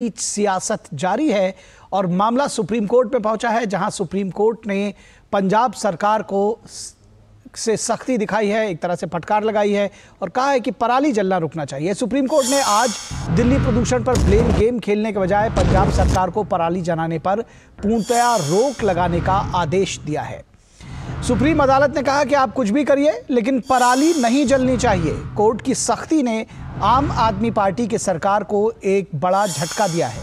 सियासत जारी है और मामला सुप्रीम कोर्ट में पहुंचा है, जहां सुप्रीम कोर्ट ने पंजाब सरकार को से सख्ती दिखाई है, एक तरह से फटकार लगाई है और कहा है कि पराली जलना रुकना चाहिए। सुप्रीम कोर्ट ने आज दिल्ली प्रदूषण पर ब्लेम गेम खेलने के बजाय पंजाब सरकार को पराली जलाने पर पूर्णतया रोक लगाने का आदेश दिया है। सुप्रीम अदालत ने कहा कि आप कुछ भी करिए लेकिन पराली नहीं जलनी चाहिए। कोर्ट की सख्ती ने आम आदमी पार्टी की सरकार को एक बड़ा झटका दिया है।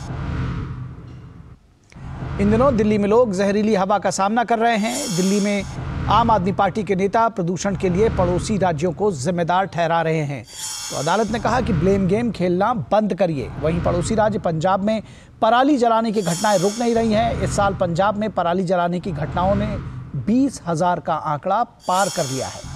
इन दिनों दिल्ली में लोग जहरीली हवा का सामना कर रहे हैं। दिल्ली में आम आदमी पार्टी के नेता प्रदूषण के लिए पड़ोसी राज्यों को जिम्मेदार ठहरा रहे हैं, तो अदालत ने कहा कि ब्लेम गेम खेलना बंद करिए। वहीं पड़ोसी राज्य पंजाब में पराली जलाने की घटनाएं रुक नहीं रही हैं। इस साल पंजाब में पराली जलाने की घटनाओं ने 20,000 का आंकड़ा पार कर लिया है।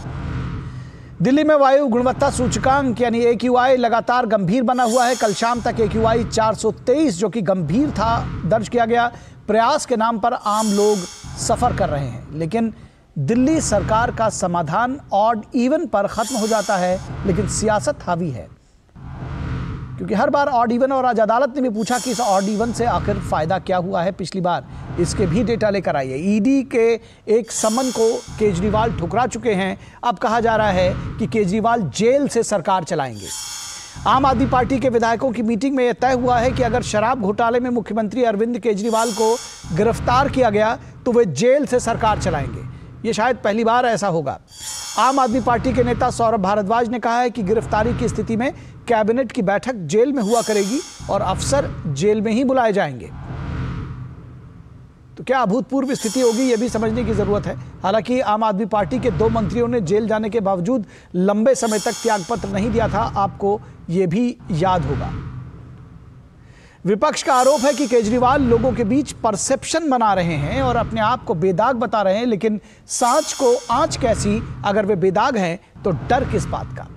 दिल्ली में वायु गुणवत्ता सूचकांक यानी AQI लगातार गंभीर बना हुआ है। कल शाम तक AQI 423 जो कि गंभीर था दर्ज किया गया। प्रयास के नाम पर आम लोग सफर कर रहे हैं, लेकिन दिल्ली सरकार का समाधान ऑड इवन पर खत्म हो जाता है, लेकिन सियासत हावी है, क्योंकि हर बार ऑड इवन, और आज अदालत ने भी पूछा कि इस ऑड इवन से आखिर फायदा क्या हुआ है पिछली बार, इसके भी डेटा लेकर आइए। ईडी के एक समन को केजरीवाल ठुकरा चुके हैं। अब कहा जा रहा है कि केजरीवाल जेल से सरकार चलाएंगे। आम आदमी पार्टी के विधायकों की मीटिंग में यह तय हुआ है कि अगर शराब घोटाले में मुख्यमंत्री अरविंद केजरीवाल को गिरफ्तार किया गया तो वे जेल से सरकार चलाएंगे। ये शायद पहली बार ऐसा होगा। आम आदमी पार्टी के नेता सौरभ भारद्वाज ने कहा है कि गिरफ्तारी की स्थिति में कैबिनेट की बैठक जेल में हुआ करेगी और अफसर जेल में ही बुलाए जाएंगे। तो क्या अभूतपूर्व स्थिति होगी, यह भी समझने की जरूरत है। हालांकि आम आदमी पार्टी के 2 मंत्रियों ने जेल जाने के बावजूद लंबे समय तक त्यागपत्र नहीं दिया था, आपको यह भी याद होगा। विपक्ष का आरोप है कि केजरीवाल लोगों के बीच परसेप्शन बना रहे हैं और अपने आप को बेदाग बता रहे हैं, लेकिन सांच को आंच कैसी अगर वे बेदाग हैं तो डर किस बात का।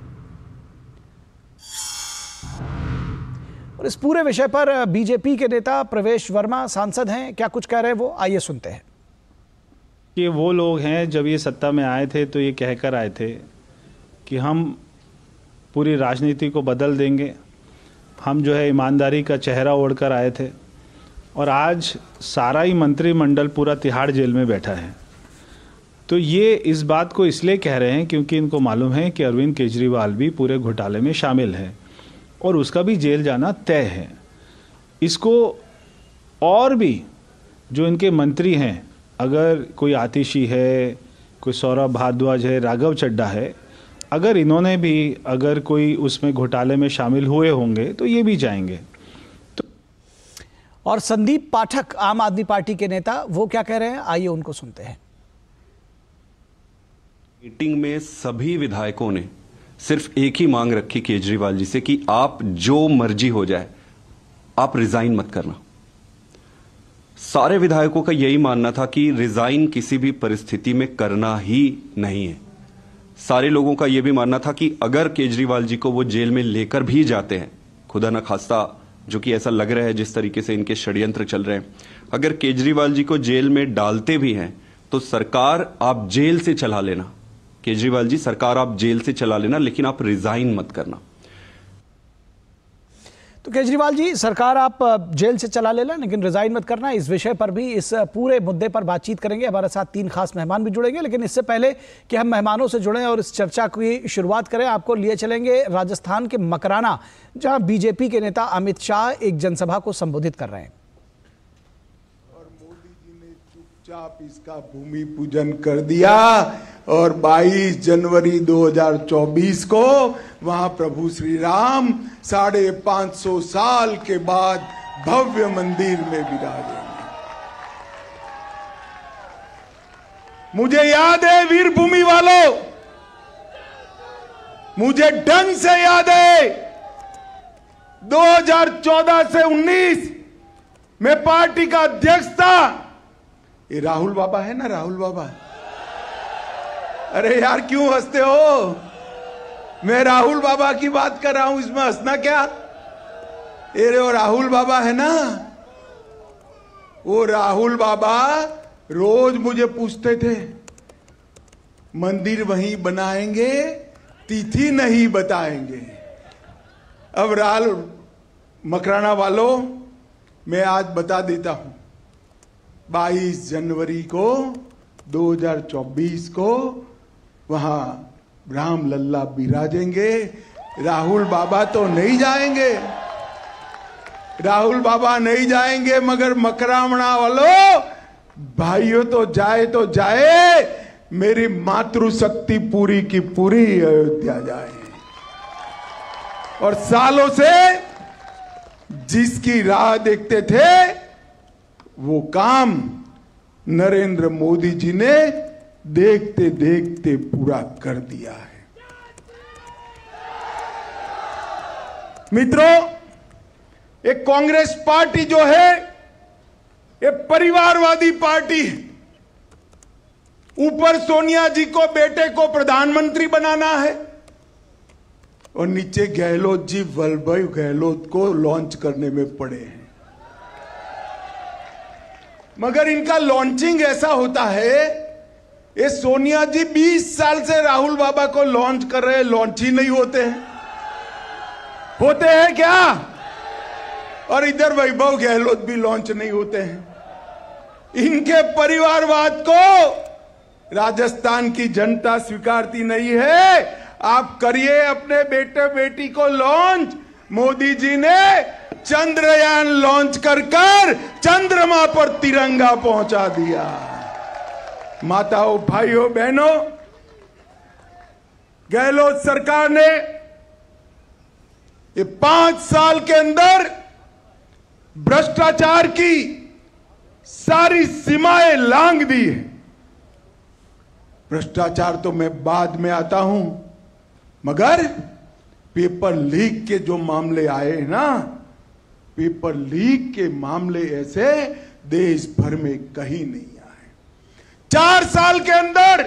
और इस पूरे विषय पर बीजेपी के नेता प्रवेश वर्मा सांसद हैं, क्या कुछ कह रहे हैं वो, आइए सुनते हैं। कि वो लोग हैं जब ये सत्ता में आए थे तो ये कहकर आए थे कि हम पूरी राजनीति को बदल देंगे, हम जो है ईमानदारी का चेहरा ओढ़कर आए थे, और आज सारा ही मंत्रिमंडल पूरा तिहाड़ जेल में बैठा है। तो ये इस बात को इसलिए कह रहे हैं क्योंकि इनको मालूम है कि अरविंद केजरीवाल भी पूरे घोटाले में शामिल है और उसका भी जेल जाना तय है। इसको और भी जो इनके मंत्री हैं, अगर कोई आतिशी है, कोई सौरभ भारद्वाज है, राघव चड्ढा है, अगर इन्होंने भी अगर कोई उसमें घोटाले में शामिल हुए होंगे तो ये भी जाएंगे। तो और संदीप पाठक आम आदमी पार्टी के नेता, वो क्या कह रहे हैं, आइए उनको सुनते हैं। मीटिंग में सभी विधायकों ने सिर्फ एक ही मांग रखी केजरीवाल जी से कि आप जो मर्जी हो जाए, आप रिजाइन मत करना। सारे विधायकों का यही मानना था कि रिजाइन किसी भी परिस्थिति में करना ही नहीं है। सारे लोगों का यह भी मानना था कि अगर केजरीवाल जी को वो जेल में लेकर भी जाते हैं, खुदा न खास्ता, जो कि ऐसा लग रहा है जिस तरीके से इनके षड्यंत्र चल रहे हैं, अगर केजरीवाल जी को जेल में डालते भी हैं तो सरकार आप जेल से चला लेना, केजरीवाल जी सरकार आप जेल से चला लेना, लेकिन आप रिजाइन मत करना। तो केजरीवाल जी सरकार आप जेल से चला लेना लेकिन रिजाइन मत करना। इस विषय पर भी, इस पूरे मुद्दे पर बातचीत करेंगे। हमारे साथ 3 खास मेहमान भी जुड़ेंगे, लेकिन इससे पहले कि हम मेहमानों से जुड़ें और इस चर्चा की शुरुआत करें, आपको लिए चलेंगे राजस्थान के मकराना, जहां बीजेपी के नेता अमित शाह एक जनसभा को संबोधित कर रहे हैं। और मोदी जी ने चुपचाप इसका भूमि पूजन कर दिया और 22 जनवरी 2024 को वहां प्रभु श्री राम 550 साल के बाद भव्य मंदिर में विराजेंगे। मुझे याद है वीरभूमि वालों, मुझे ढंग से याद है 2014 से 19 में पार्टी का अध्यक्ष था। ये राहुल बाबा है ना, राहुल बाबा। अरे यार क्यों हंसते हो, मैं राहुल बाबा की बात कर रहा हूं, इसमें हंसना क्या। अरे वो राहुल बाबा है ना, वो राहुल बाबा रोज मुझे पूछते थे मंदिर वहीं बनाएंगे, तिथि नहीं बताएंगे। अब मकराना वालों, मैं आज बता देता हूं, 22 जनवरी को 2024 को वहां राम लल्ला बिराजेंगे। राहुल बाबा तो नहीं जाएंगे, राहुल बाबा नहीं जाएंगे, मगर मकरामणा वालों भाइयों तो जाए, मेरी मातृशक्ति पूरी की पूरी अयोध्या जाए। और सालों से जिसकी राह देखते थे वो काम नरेंद्र मोदी जी ने देखते देखते पूरा कर दिया है। मित्रों, एक कांग्रेस पार्टी जो है एक परिवारवादी पार्टी है। ऊपर सोनिया जी को बेटे को प्रधानमंत्री बनाना है और नीचे गहलोत जी वल्लभ भाई गहलोत को लॉन्च करने में पड़े हैं। मगर इनका लॉन्चिंग ऐसा होता है, ये सोनिया जी 20 साल से राहुल बाबा को लॉन्च कर रहे हैं, लॉन्च ही नहीं होते हैं। होते हैं क्या? और इधर वैभव गहलोत भी लॉन्च नहीं होते हैं। इनके परिवारवाद को राजस्थान की जनता स्वीकारती नहीं है। आप करिए अपने बेटे बेटी को लॉन्च। मोदी जी ने चंद्रयान लॉन्च कर चंद्रमा पर तिरंगा पहुंचा दिया। माताओं, भाइयों, बहनों, गहलोत सरकार ने ये 5 साल के अंदर भ्रष्टाचार की सारी सीमाएं लांघ दी है। भ्रष्टाचार तो मैं बाद में आता हूं, मगर पेपर लीक के जो मामले आए हैं ना, पेपर लीक के मामले ऐसे देश भर में कहीं नहीं आए। 4 साल के अंदर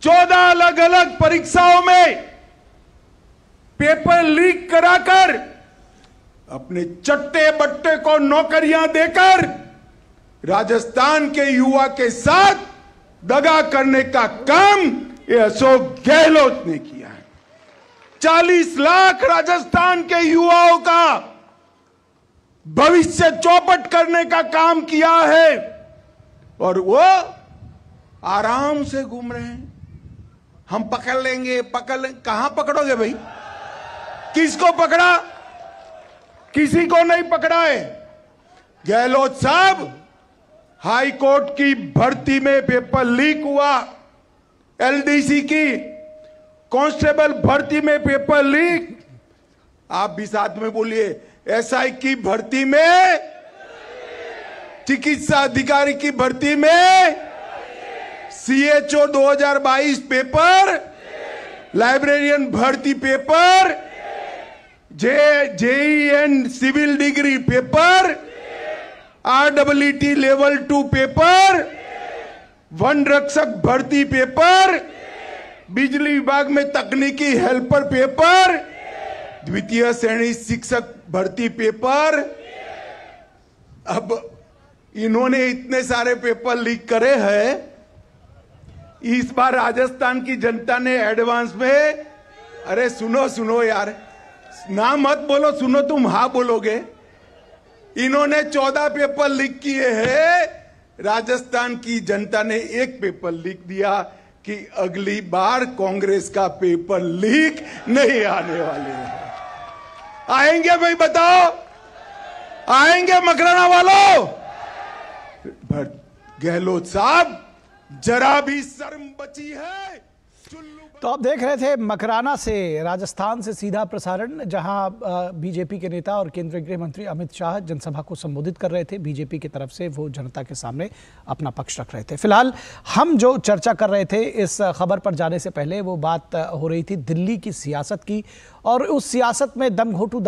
14 अलग अलग परीक्षाओं में पेपर लीक कराकर अपने चट्टे बट्टे को नौकरियां देकर राजस्थान के युवा के साथ दगा करने का काम ये अशोक गहलोत ने किया है। 40 लाख राजस्थान के युवाओं का भविष्य चौपट करने का काम किया है और वो आराम से घूम रहे हैं। हम पकड़ लेंगे, कहां पकड़ोगे भाई? किसको पकड़ा? किसी को नहीं पकड़ा है। गहलोत साहब, हाई कोर्ट की भर्ती में पेपर लीक हुआ, एलडीसी की कांस्टेबल भर्ती में पेपर लीक, आप भी साथ में बोलिए, एसआई की भर्ती में, चिकित्सा अधिकारी की भर्ती में, सीएचओ 2022 पेपर, लाइब्रेरियन भर्ती paper, JEN civil degree paper, RWT level 2 paper, वन रक्षक भर्ती पेपर, बिजली विभाग में तकनीकी हेल्पर पेपर, द्वितीय श्रेणी शिक्षक भर्ती पेपर। अब इन्होंने इतने सारे पेपर लीक करे हैं, इस बार राजस्थान की जनता ने एडवांस में, अरे सुनो यार, ना मत बोलो, सुनो, तुम हाँ बोलोगे। इन्होंने 14 पेपर लीक किए हैं, राजस्थान की जनता ने एक पेपर लीक दिया कि अगली बार कांग्रेस का पेपर लीक नहीं आने वाले हैं। आएंगे भाई, बताओ, आएंगे मकराना वालों? गहलोत साहब, जरा भी शर्म बची है? तो आप देख रहे थे मकराना से, राजस्थान से सीधा प्रसारण, जहां बीजेपी के नेता और केंद्रीय गृह मंत्री अमित शाह जनसभा को संबोधित कर रहे थे। बीजेपी की तरफ से वो जनता के सामने अपना पक्ष रख रहे थे। फिलहाल हम जो चर्चा कर रहे थे इस खबर पर जाने से पहले, वो बात हो रही थी दिल्ली की सियासत की, और उस सियासत में दमघोंटू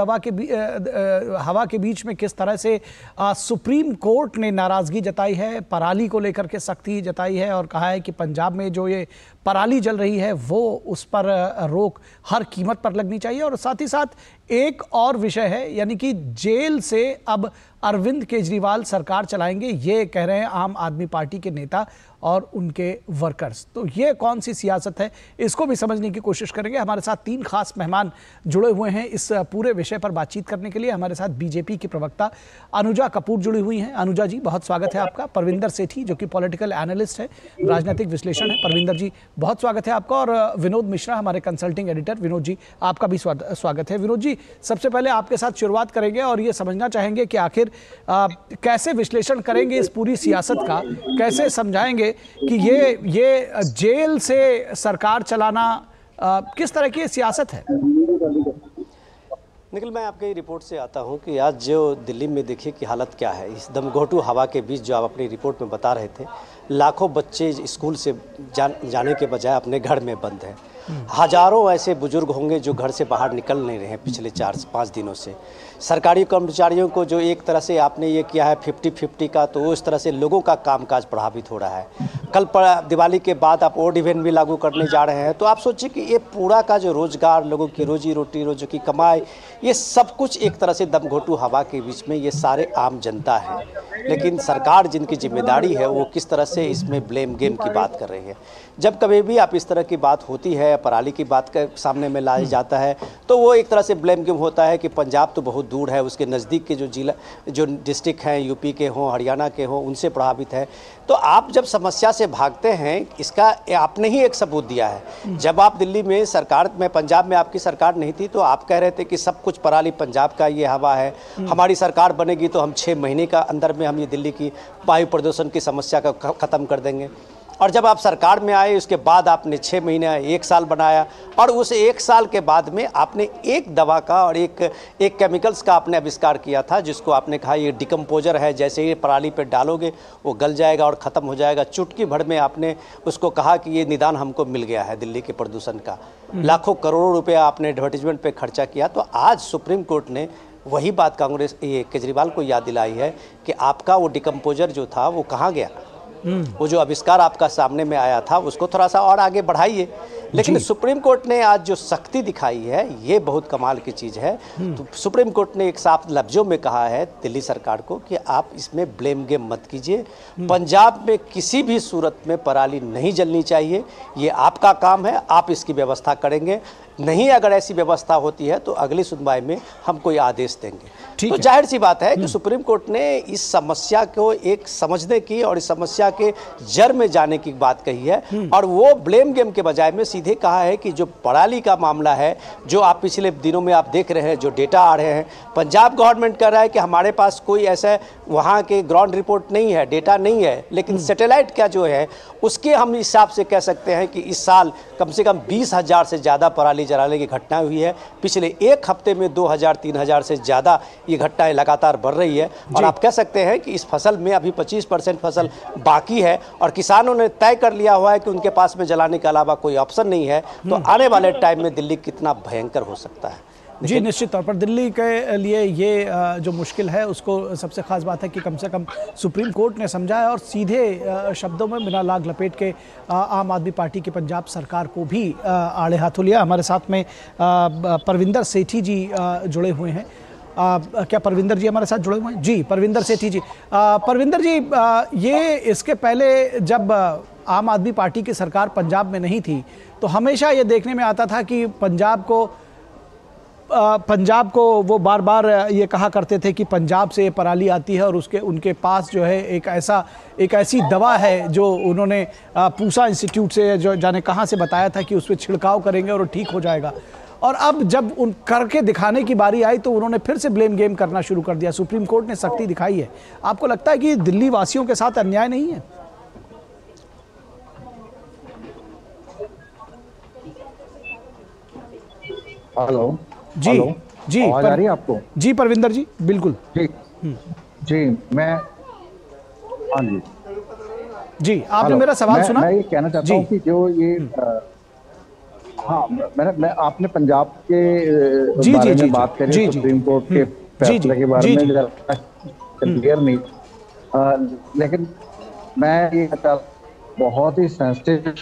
हवा के बीच में किस तरह से सुप्रीम कोर्ट ने नाराजगी जताई है, पराली को लेकर के सख्ती जताई है और कहा है कि पंजाब में जो ये पराली जल रही है वो उस पर रोक हर कीमत पर लगनी चाहिए। और साथ ही साथ एक और विषय है, यानी कि जेल से अब अरविंद केजरीवाल सरकार चलाएंगे, ये कह रहे हैं आम आदमी पार्टी के नेता और उनके वर्कर्स। तो ये कौन सी सियासत है, इसको भी समझने की कोशिश करेंगे। हमारे साथ 3 खास मेहमान जुड़े हुए हैं इस पूरे विषय पर बातचीत करने के लिए। हमारे साथ बीजेपी की प्रवक्ता अनुजा कपूर जुड़ी हुई हैं। अनुजा जी, बहुत स्वागत है आपका। परविंदर सेठी, जो कि पॉलिटिकल एनालिस्ट है, राजनीतिक विश्लेषण है। परविंदर जी, बहुत स्वागत है आपका। और विनोद मिश्रा, हमारे कंसल्टिंग एडिटर। विनोद जी, आपका भी स्वागत है। विनोद जी, सबसे पहले आपके साथ शुरुआत करेंगे और ये समझना चाहेंगे कि आखिर कैसे विश्लेषण करेंगे इस पूरी सियासत का, कैसे समझाएंगे कि ये जेल से सरकार चलाना किस तरह की सियासत है? निखिल, मैं आपके रिपोर्ट से आता हूं कि आज जो दिल्ली में देखिए कि हालत क्या है। इस दमघोटू हवा के बीच जो आप अपनी रिपोर्ट में बता रहे थे, लाखों बच्चे स्कूल से जाने के बजाय अपने घर में बंद हैं। हजारों ऐसे बुजुर्ग होंगे जो घर से बाहर निकल नहीं रहे हैं पिछले 4-5 दिनों से। सरकारी कर्मचारियों को जो एक तरह से आपने ये किया है 50-50 का, तो उस तरह से लोगों का कामकाज प्रभावित हो रहा है। कल दिवाली के बाद आप ओड इवेंट भी लागू करने जा रहे हैं, तो आप सोचिए कि ये पूरा का जो रोजगार, लोगों की रोजी रोटी, रोजों की कमाई, ये सब कुछ एक तरह से दमघोटू हवा के बीच में ये सारे आम जनता है। लेकिन सरकार जिनकी जिम्मेदारी है वो किस तरह से इसमें ब्लेम गेम की बात कर रही है। जब कभी भी आप इस तरह की बात होती है, पराली की बात के सामने में लाया जाता है, तो वो एक तरह से ब्लेम गेम होता है कि पंजाब तो बहुत दूर है, उसके नज़दीक के जो जिला, जो डिस्ट्रिक्ट हैं, यूपी के हों, हरियाणा के हों, उनसे प्रभावित है। तो आप जब समस्या से भागते हैं, इसका आपने ही एक सबूत दिया है। जब आप दिल्ली में सरकार में, पंजाब में आपकी सरकार नहीं थी, तो आप कह रहे थे कि सब कुछ पराली पंजाब का ये हवा है, हमारी सरकार बनेगी तो हम 6 महीने का अंदर में हम ये दिल्ली की वायु प्रदूषण की समस्या का ख़त्म कर देंगे। और जब आप सरकार में आए, उसके बाद आपने 6 महीने 1 साल बनाया, और उस 1 साल के बाद में आपने एक दवा का और एक केमिकल्स का आपने आविष्कार किया था, जिसको आपने कहा ये डिकम्पोजर है, जैसे ही पराली पे डालोगे वो गल जाएगा और ख़त्म हो जाएगा। चुटकी भर में आपने उसको कहा कि ये निदान हमको मिल गया है दिल्ली के प्रदूषण का। लाखों करोड़ों रुपया आपने एडवर्टीजमेंट पर खर्चा किया। तो आज सुप्रीम कोर्ट ने वही बात कांग्रेस केजरीवाल को याद दिलाई है कि आपका वो डिकम्पोजर जो था वो कहाँ गया। वो जो आविष्कार आपका सामने में आया था उसको थोड़ा सा और आगे बढ़ाइए। लेकिन सुप्रीम कोर्ट ने आज जो सख्ती दिखाई है ये बहुत कमाल की चीज़ है। तो सुप्रीम कोर्ट ने एक साफ लफ्जों में कहा है दिल्ली सरकार को कि आप इसमें ब्लेम गेम मत कीजिए। पंजाब में किसी भी सूरत में पराली नहीं जलनी चाहिए, ये आपका काम है, आप इसकी व्यवस्था करेंगे। नहीं, अगर ऐसी व्यवस्था होती है तो अगली सुनवाई में हम कोई आदेश देंगे। तो जाहिर सी बात है कि सुप्रीम कोर्ट ने इस समस्या को एक समझने की और इस समस्या के जड़ में जाने की बात कही है, और वो ब्लेम गेम के बजाय में सीधे कहा है कि जो पराली का मामला है, जो आप पिछले दिनों में आप देख रहे हैं, जो डेटा आ रहे हैं, पंजाब गवर्नमेंट कह रहा है कि हमारे पास कोई ऐसा वहाँ के ग्राउंड रिपोर्ट नहीं है, डेटा नहीं है, लेकिन सैटेलाइट का जो है उसके हम हिसाब से कह सकते हैं कि इस साल कम से कम 20,000 से ज़्यादा पराली जलाने की घटना हुई है। पिछले 1 हफ्ते में 2,000-3,000 से ज़्यादा ये घटनाएं लगातार बढ़ रही है। और आप कह सकते हैं कि इस फसल में अभी 25% फसल बाकी है, और किसानों ने तय कर लिया हुआ है कि उनके पास में जलाने के अलावा कोई ऑप्शन नहीं है। तो आने वाले टाइम में दिल्ली कितना भयंकर हो सकता है। जी, निश्चित तौर पर दिल्ली के लिए ये जो मुश्किल है उसको सबसे खास बात है कि कम से कम सुप्रीम कोर्ट ने समझा है और सीधे शब्दों में बिना लाग लपेट के आम आदमी पार्टी की पंजाब सरकार को भी आड़े हाथों लिया। हमारे साथ में परविंदर सेठी जी जुड़े हुए हैं। क्या परविंदर जी हमारे साथ जुड़े हुए हैं? जी, परविंदर सेठी जी। परविंदर जी, ये इसके पहले जब आम आदमी पार्टी की सरकार पंजाब में नहीं थी तो हमेशा ये देखने में आता था कि पंजाब को वो बार बार ये कहा करते थे कि पंजाब से पराली आती है और उनके पास जो है एक ऐसी दवा है जो उन्होंने पूसा इंस्टीट्यूट से जो जाने कहाँ से बताया था कि उस पर छिड़काव करेंगे और ठीक हो जाएगा। और अब जब उन करके दिखाने की बारी आई तो उन्होंने फिर से ब्लेम गेम करना शुरू कर दिया। सुप्रीम कोर्ट ने सख्ती दिखाई है। आपको लगता है कि दिल्ली वासियों के साथ अन्याय नहीं है? हेलो जी, जी, आवाज आ रही है आपको? जी परविंदर जी, बिल्कुल। जी जी, मैं हाँ जी जी, आपने मेरा सवाल सुना? मैं ये कहना चाहता हूँ कि जो ये हाँ, मैं आपने पंजाब के बारे में बात करी, सुप्रीम कोर्ट के फैसले के बारे में क्लियर नहीं, लेकिन मैं ये बहुत ही सेंसिटिव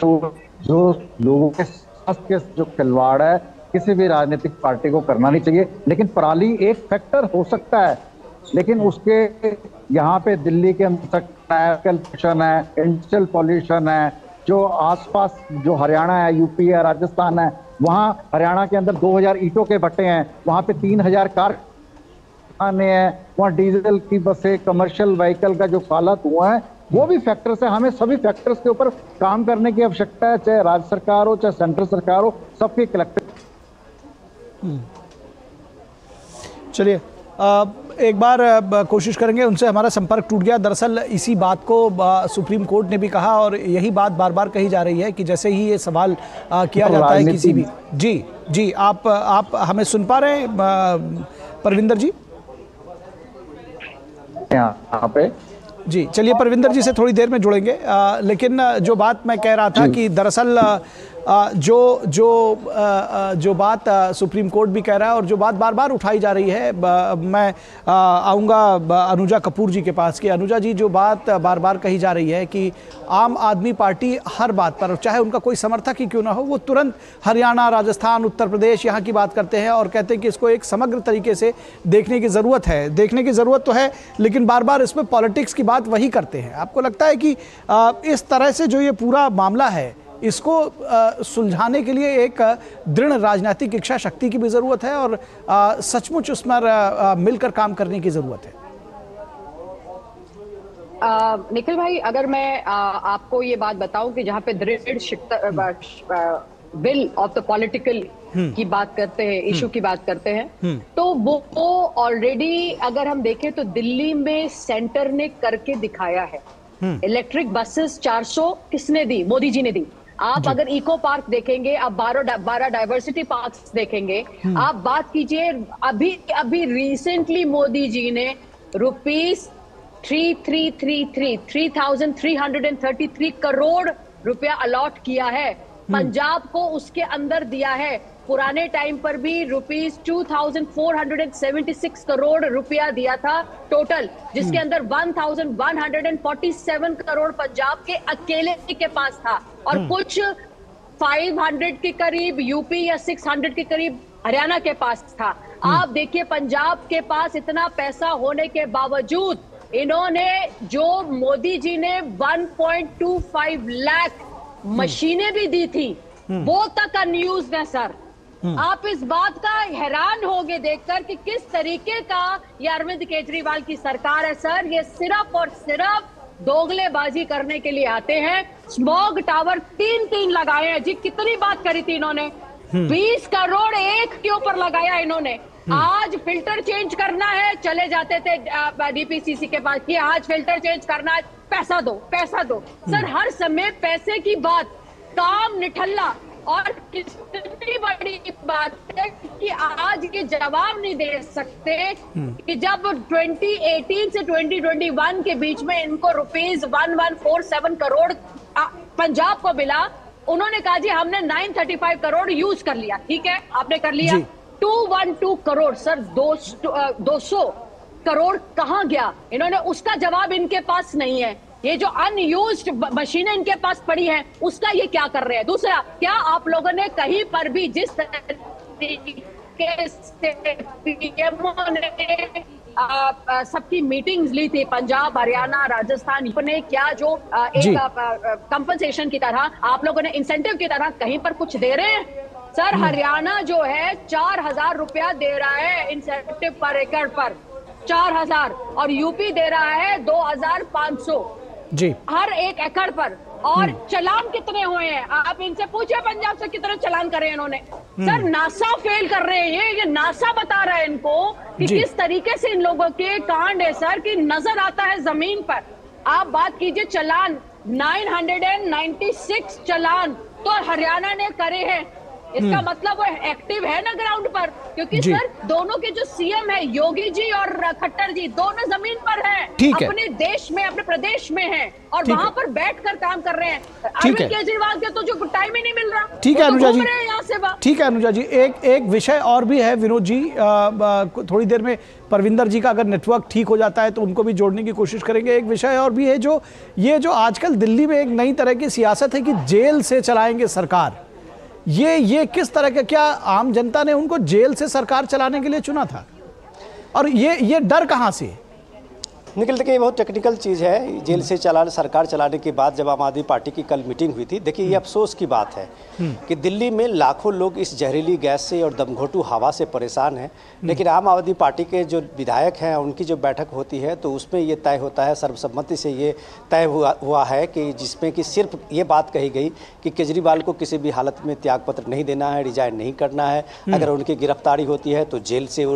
जो लोगों के स्वास्थ्य के जो खिलवाड़ है किसी भी राजनीतिक पार्टी को करना नहीं चाहिए। लेकिन पराली एक फैक्टर हो सकता है, लेकिन उसके यहाँ पे दिल्ली के अंदर पॉल्यूशन है, इंडस्ट्रियल पॉल्यूशन है, जो आसपास जो हरियाणा है, यूपी है, राजस्थान है, वहाँ हरियाणा के अंदर 2000 ईंटों के भट्टे हैं, वहाँ पे 3000 कारखाने हैं, वहाँ डीजल की बसें, कमर्शियल व्हीकल का जो काला धुआं है, वो भी फैक्टर्स है। हमें सभी फैक्टर्स के ऊपर काम करने की आवश्यकता है, चाहे राज्य सरकार हो चाहे सेंट्रल सरकार हो, सबके कलेक्टिव। चलिए एक बार कोशिश करेंगे उनसे, हमारा संपर्क टूट गया। दरअसल इसी बात को सुप्रीम कोर्ट ने भी कहा और यही बात बार बार कही जा रही है कि जैसे ही ये सवाल किया जाता है किसी भी। जी आप हमें सुन पा रहे हैं परविंदर जी? यहाँ पे जी, चलिए परविंदर जी से थोड़ी देर में जुड़ेंगे। लेकिन जो बात मैं कह रहा था कि दरअसल जो बात सुप्रीम कोर्ट भी कह रहा है और जो बात बार बार उठाई जा रही है, मैं आऊँगा अनुजा कपूर जी के पास कि अनुजा जी, जो बात बार बार कही जा रही है कि आम आदमी पार्टी हर बात पर, चाहे उनका कोई समर्थक ही क्यों ना हो, वो तुरंत हरियाणा, राजस्थान, उत्तर प्रदेश यहाँ की बात करते हैं और कहते हैं कि इसको एक समग्र तरीके से देखने की ज़रूरत है। देखने की ज़रूरत तो है, लेकिन बार बार इसमें पॉलिटिक्स की बात वही करते हैं। आपको लगता है कि इस तरह से जो ये पूरा मामला है, इसको सुलझाने के लिए एक दृढ़ राजनीतिक इच्छा शक्ति की भी जरूरत है और सचमुच उस पर मिलकर काम करने की जरूरत है? निखिल भाई, अगर मैं आपको ये बात बताऊं कि जहां पे दृढ़ विल ऑफ द पॉलिटिकल की बात करते हैं, इशू की बात करते हैं, तो वो ऑलरेडी अगर हम देखें तो दिल्ली में सेंटर ने करके दिखाया है। इलेक्ट्रिक बसेस 400 किसने दी? मोदी जी ने दी। आप अगर इको पार्क देखेंगे, आप 12 डाइवर्सिटी पार्क्स देखेंगे, आप बात कीजिए, अभी रिसेंटली मोदी जी ने ₹333 करोड़ रुपया अलॉट किया है। पंजाब को उसके अंदर दिया है। पुराने टाइम पर भी ₹2476 करोड़ रुपया दिया था टोटल, जिसके अंदर 1147 करोड़ पंजाब के अकेले के पास था और कुछ 500 के करीब यूपी या 600 के करीब हरियाणा के पास था। आप देखिए, पंजाब के पास इतना पैसा होने के बावजूद इन्होंने, जो मोदी जी ने 1.25 लाख मशीनें भी दी थी, वो तक अनयूज्ड है सर। आप इस बात का हैरान होगे देखकर कि किस तरीके का ये अरविंद केजरीवाल की सरकार है सर। ये सिर्फ और सिर्फ दोगलेबाजी करने के लिए आते हैं। स्मॉग टावर 3 लगाए हैं जी। कितनी बात करी थी इन्होंने? 20 करोड़ एक के ऊपर लगाया इन्होंने। आज फिल्टर चेंज करना है, चले जाते थे डीपीसीसी के पास कि आज फिल्टर चेंज करना है, पैसा दो पैसा दो। सर हर समय पैसे की बात, काम निठल्ला। और कितनी बड़ी बात है कि आज ये जवाब नहीं दे सकते कि जब 2018 से 2021 के बीच में इनको ₹1147 करोड़ पंजाब को मिला, उन्होंने कहा जी हमने 935 करोड़ यूज कर लिया। ठीक है, आपने कर लिया। 212 करोड़ सर, 200 करोड़ कहां गया? इन्होंने, उसका जवाब इनके पास नहीं है। ये जो अनयूज्ड मशीनें इनके पास पड़ी हैं, उसका ये क्या कर रहे हैं? दूसरा, क्या आप लोगों ने कहीं पर भी जिस तरीके से पीएमओ ने सबकी मीटिंग्स ली थी, पंजाब, हरियाणा, राजस्थान ने, क्या जो एक कंपनसेशन की तरह आप लोगों ने, इंसेंटिव की तरह कहीं पर कुछ दे रहे हैं? सर हरियाणा जो है 4000 रुपया दे रहा है इंसेंटिव पर एकड़ पर, 4000, और यूपी दे रहा है 2500 जी हर एक एकड़ पर। और चलान कितने हुए हैं? आप इनसे पूछे पंजाब से कितने चलान करे इन्होंने। सर नासा फेल कर रहे हैं, ये नासा बता रहा है इनको कि किस तरीके से इन लोगों के कांड है सर, कि नजर आता है जमीन पर। आप बात कीजिए चलान, 996 चलान तो हरियाणा ने करे हैं। इसका मतलब वो एक्टिव है ना ग्राउंड पर, क्योंकि सर दोनों के जो सीएम है, योगी जी और खट्टर जी, दोनों जमीन पर हैं, अपने देश में, अपने प्रदेश में हैं और वहां पर बैठकर काम कर रहे हैं। अरविंद केजरीवाल के तो जो टाइम ही नहीं मिल रहा। ठीक है अनुजा जी, यहाँ से ठीक है अनुजा जी, एक विषय और भी है विनोद जी, थोड़ी देर में परविंदर जी का अगर नेटवर्क ठीक हो जाता है तो उनको भी जोड़ने की कोशिश करेंगे। एक विषय और भी है, जो आजकल दिल्ली में एक नई तरह की सियासत है कि जेल से चलाएंगे सरकार। ये किस तरह का, क्या आम जनता ने उनको जेल से सरकार चलाने के लिए चुना था? और ये डर कहां से? निखिल, देखिए, बहुत टेक्निकल चीज़ है। जेल से सरकार चलाने के बाद जब आम आदमी पार्टी की कल मीटिंग हुई थी, देखिए ये अफसोस की बात है कि दिल्ली में लाखों लोग इस जहरीली गैस से और दमघोटू हवा से परेशान हैं, लेकिन आम आदमी पार्टी के जो विधायक हैं उनकी जो बैठक होती है तो उसमें ये तय होता है, सर्वसम्मति से ये तय हुआ है कि जिसमें कि सिर्फ ये बात कही गई कि केजरीवाल को किसी भी हालत में त्यागपत्र नहीं देना है, रिजाइन नहीं करना है। अगर उनकी गिरफ्तारी होती है तो जेल से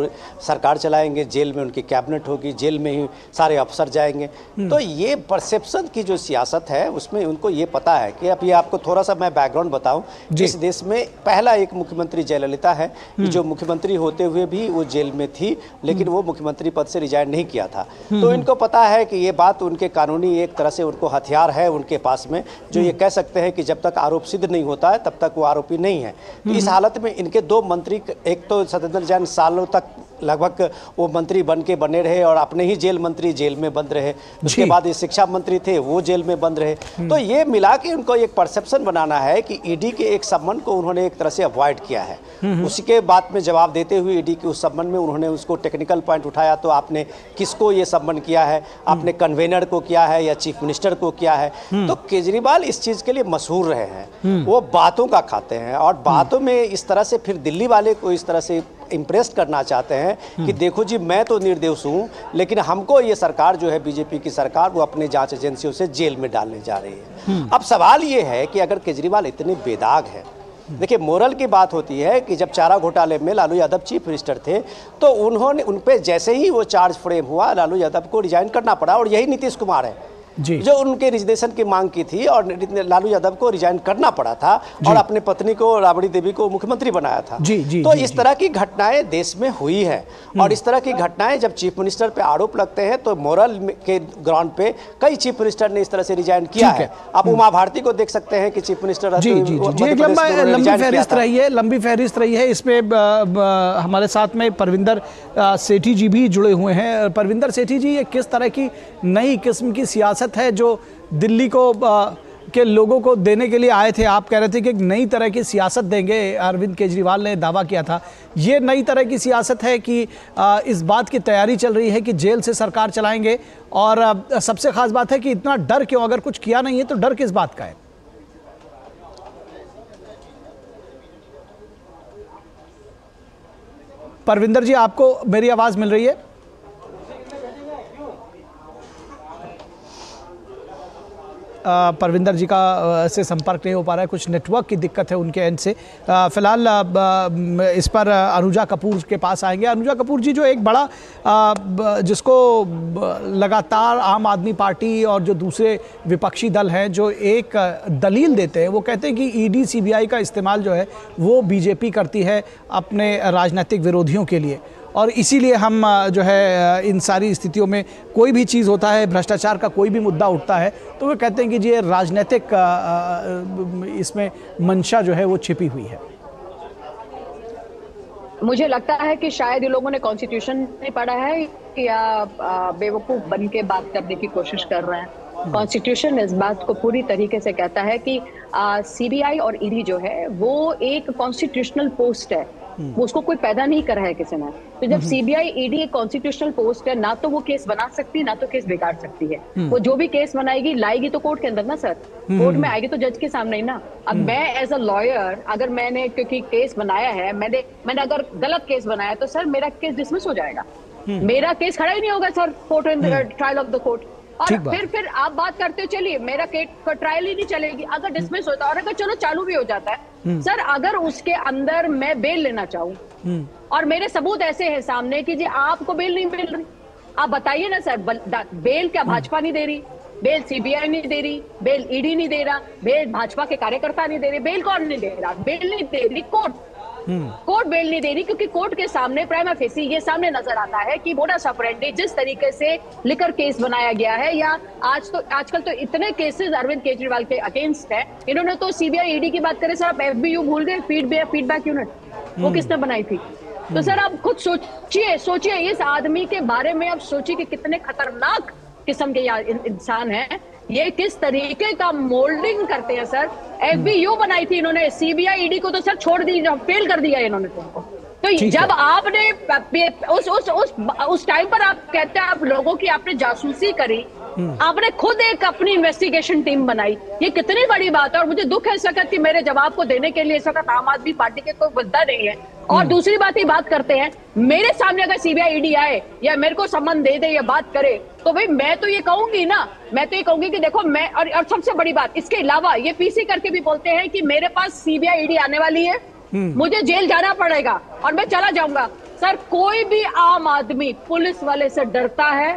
सरकार चलाएंगे, जेल में उनकी कैबिनेट होगी, जेल में ही अफसर जाएंगे। तो ये परसेप्शन की जो सियासत है उसमें उनको ये पता है कि अब ये आपको थोड़ा सा मैं बैकग्राउंड बताऊं, इस देश में पहला एक मुख्यमंत्री जयललिता है जो मुख्यमंत्री होते हुए भी वो जेल में थी, लेकिन वो मुख्यमंत्री पद से रिजाइन नहीं किया था। तो इनको पता है कि ये बात उनके कानूनी एक तरह से उनको हथियार है उनके पास में, जो ये कह सकते हैं कि जब तक आरोप सिद्ध नहीं होता है तब तक वो आरोपी नहीं है। तो इस हालत में इनके दो मंत्री, एक तो सत्येंद्र जैन सालों तक लगभग वो मंत्री बने रहे और अपने ही जेल मंत्री जेल में बंद रहे, उसके बाद ये शिक्षा मंत्री थे वो जेल में बंद रहे। तो ये मिला के उनको एक परसेप्शन बनाना है कि ईडी के एक सम्मन को उन्होंने एक तरह से अवॉइड किया है। उसके बाद में जवाब देते हुए ईडी के उस सम्मन में उन्होंने उसको टेक्निकल पॉइंट उठाया, तो आपने किसको ये सम्मन किया है, आपने कन्वेनर को किया है या चीफ मिनिस्टर को किया है। तो केजरीवाल इस चीज के लिए मशहूर रहे हैं, वो बातों का खाते हैं और बातों में इस तरह से फिर दिल्ली वाले को इस तरह से इम्प्रेस करना चाहते हैं कि देखो जी मैं तो निर्दोष हूं, लेकिन हमको ये सरकार जो है बीजेपी की सरकार वो अपने जांच एजेंसियों से जेल में डालने जा रही है। अब सवाल ये है कि अगर केजरीवाल इतने बेदाग है, देखिए मोरल की बात होती है कि जब चारा घोटाले में लालू यादव चीफ मिनिस्टर थे तो उन्होंने उन पे जैसे ही वो चार्ज फ्रेम हुआ लालू यादव को रिजाइन करना पड़ा, और यही नीतीश कुमार है जो उनके रिजर्वेशन की मांग की थी और लालू यादव को रिजाइन करना पड़ा था और अपने पत्नी को राबड़ी देवी को मुख्यमंत्री बनाया था। तो इस तरह की घटनाएं देश में हुई है और इस तरह की घटनाएं जब चीफ मिनिस्टर पे आरोप लगते हैं तो मोरल के ग्राउंड पे कई चीफ मिनिस्टर ने इस तरह से रिजाइन किया है। आप उमा भारती को देख सकते हैं कि चीफ मिनिस्टर लंबी फहरिस्त रही है। इसमें हमारे साथ में परविंदर सेठी जी भी जुड़े हुए हैं। परविंदर सेठी जी, ये किस तरह की नई किस्म की सियासत है जो दिल्ली को के लोगों को देने के लिए आए थे? आप कह रहे थे कि एक नई तरह की सियासत देंगे, अरविंद केजरीवाल ने दावा किया था। ये नई तरह की सियासत है कि इस बात की तैयारी चल रही है कि जेल से सरकार चलाएंगे? और सबसे खास बात है कि इतना डर क्यों? अगर कुछ किया नहीं है तो डर किस बात का है? परविंदर जी, आपको मेरी आवाज मिल रही है? परविंदर जी का से संपर्क नहीं हो पा रहा है, कुछ नेटवर्क की दिक्कत है उनके एंड से। फिलहाल इस पर अनुजा कपूर के पास आएंगे। अनुजा कपूर जी, जो एक बड़ा जिसको लगातार आम आदमी पार्टी और जो दूसरे विपक्षी दल हैं जो एक दलील देते हैं, वो कहते हैं कि ईडी सीबीआई का इस्तेमाल जो है वो बीजेपी करती है अपने राजनीतिक विरोधियों के लिए, और इसीलिए हम जो है इन सारी स्थितियों में कोई भी चीज़ होता है, भ्रष्टाचार का कोई भी मुद्दा उठता है तो वो कहते हैं कि ये राजनीतिक इसमें मंशा जो है वो छिपी हुई है। मुझे लगता है कि शायद ये लोगों ने कॉन्स्टिट्यूशन नहीं पढ़ा है या बेवकूफ़ बन के बात करने की कोशिश कर रहे हैं। कॉन्स्टिट्यूशन इस बात को पूरी तरीके से कहता है कि सीबीआई और ईडी जो है वो एक कॉन्स्टिट्यूशनल पोस्ट है, उसको कोई पैदा नहीं करा है किसी ने। तो जब सीबीआई ईडी एक कॉन्स्टिट्यूशनल पोस्ट है, ना तो वो केस बना सकती है ना तो केस बिगाड़ सकती है। वो जो भी केस बनाएगी लाएगी तो कोर्ट के अंदर ना सर, कोर्ट में आएगी तो जज के सामने ही ना। अब मैं एज अ लॉयर अगर मैंने क्योंकि केस बनाया है, मैंने अगर गलत केस बनाया तो सर मेरा केस डिसमिस हो जाएगा, मेरा केस खड़ा ही नहीं होगा sir court in trial of the court. और फिर आप बात करते हो चलिए मेरा केस का ट्रायल ही नहीं चलेगी अगर डिसमिस होता है, और अगर चलो चालू भी हो जाता है सर, अगर उसके अंदर मैं बेल लेना चाहूँ और मेरे सबूत ऐसे हैं सामने कि जी आपको बेल नहीं मिल रही, आप बताइए ना सर, बेल क्या भाजपा नहीं दे रही, बेल सीबीआई नहीं दे रही, बेल ईडी नहीं दे रहा, बेल भाजपा के कार्यकर्ता नहीं दे रहे, बेल कौन नहीं दे रहा? बेल नहीं दे रही कोर्ट, कोर्ट बेल नहीं दे रही क्योंकि कोर्ट के सामने प्राइमा फेसी ये सामने नजर आता है कि मोडस ऑपरेंडी जिस तरीके से लिकर केस बनाया गया है, या आजकल तो इतने केसेस अरविंद केजरीवाल के अगेंस्ट है। इन्होंने तो सीबीआई ईडी की बात करें सर, आप एफबीयू भूल गए, फीडबैक यूनिट, वो किसने बनाई थी? तो सर आप खुद सोचिए इस आदमी के बारे में, आप सोचिए कि कितने खतरनाक किस्म के इंसान है ये किस तरीके का मोल्डिंग करते हैं सर। एफबीयू बनाई थी इन्होंने, सीबीआई ईडी को तो सर छोड़ दी, फेल कर दिया इन्होंने तुमको। तो जब आपने उस टाइम पर आप कहते हैं आप लोगों की आपने जासूसी करी, आपने खुद एक अपनी इन्वेस्टिगेशन टीम बनाई, ये कितनी बड़ी बात है। और मुझे दुख है इस वक्त कि मेरे जवाब को देने के लिए इस वक्त आम आदमी पार्टी के कोई मुद्दा नहीं है। और दूसरी बात ही बात करते हैं, मेरे सामने अगर सीबीआई ईडी आए या मेरे को सम्मन दे दे या बात करे, तो भाई मैं तो ये कहूंगी ना, मैं तो ये कहूंगी कि देखो मैं, और सबसे बड़ी बात इसके अलावा ये पीसी करके भी बोलते हैं कि मेरे पास सीबीआई ईडी आने वाली है, मुझे जेल जाना पड़ेगा और मैं चला जाऊंगा। सर कोई भी आम आदमी पुलिस वाले से डरता है,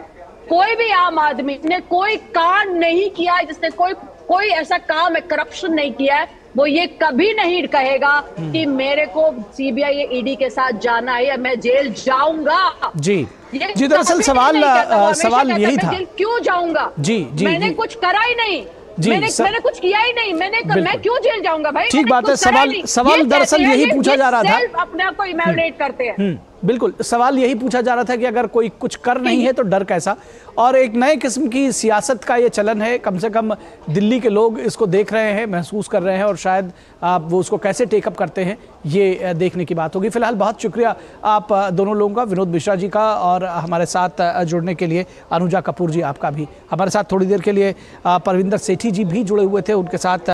कोई भी आम आदमी ने कोई कांड नहीं किया है, जिसने कोई ऐसा काम है करप्शन नहीं किया है, वो ये कभी नहीं कहेगा कि मेरे को सीबीआई ईडी के साथ जाना है या मैं जेल जाऊंगा। जी दरअसल सवाल यही था, क्यों जाऊंगा? जी मैंने कुछ करा ही नहीं, मैंने कुछ किया ही नहीं, मैं क्यों जेल जाऊंगा भाई? ठीक बात है। सवाल दरअसल यही पूछा जा रहा था, अपने आप को इमेजिनेट करते हैं। बिल्कुल सवाल यही पूछा जा रहा था कि अगर कोई कुछ कर नहीं है तो डर कैसा। और एक नए किस्म की सियासत का ये चलन है, कम से कम दिल्ली के लोग इसको देख रहे हैं, महसूस कर रहे हैं, और शायद वो उसको कैसे टेकअप करते हैं ये देखने की बात होगी। फिलहाल बहुत शुक्रिया आप दोनों लोगों का, विनोद मिश्रा जी का और हमारे साथ जुड़ने के लिए। अनुजा कपूर जी आपका भी हमारे साथ थोड़ी देर के लिए। परविंदर सेठी जी भी जुड़े हुए थे, उनके साथ